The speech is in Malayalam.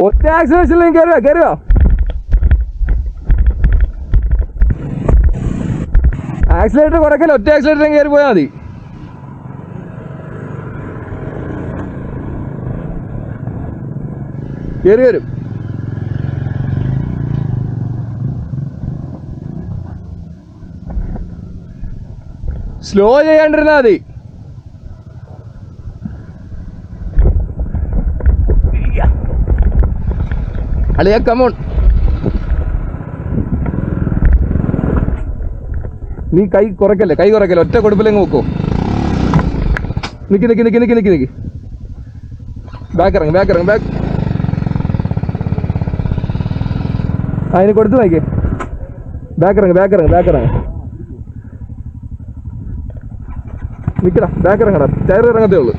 ഒറ്റ ആക്സിലേഷനിലേക്ക് കയറുക കയറുക. ആക്സിലേറ്റർ കുറയ്ക്കല്ല, ഒറ്റ ആക്സിലേറ്ററിൽ കയറി പോയാൽ മതി. കയറി വരും. സ്ലോ ചെയ്യാണ്ടിരുന്നാൽ മതി. അളിയ കമോൺ. നീ കൈ കുറയ്ക്കല്ലേ, കൈ കുറയ്ക്കല്ലേ, ഒറ്റ കൊടുപ്പിലെങ്ങ് നോക്കോ. നിക്ക് നിക്ക് നിക്ക് നിക്ക് നിക്ക് നിക്ക്. ബാക്ക് ഇറങ്ങ്, ബാക്ക് ഇറങ്ങ്, ബാക്ക്. അതിന് കൊടുത്ത് നോക്കിയേ. ബാക്ക് ഇറങ്ങ്, ബാക്ക് ഇറങ്ങ്, ബാക്ക് ഇറങ്ങ്. നിൽക്കടാ, ബാക്ക് ഇറങ്ങടാ, ടയർ ഇറങ്ങത്തേ ഉള്ളൂ.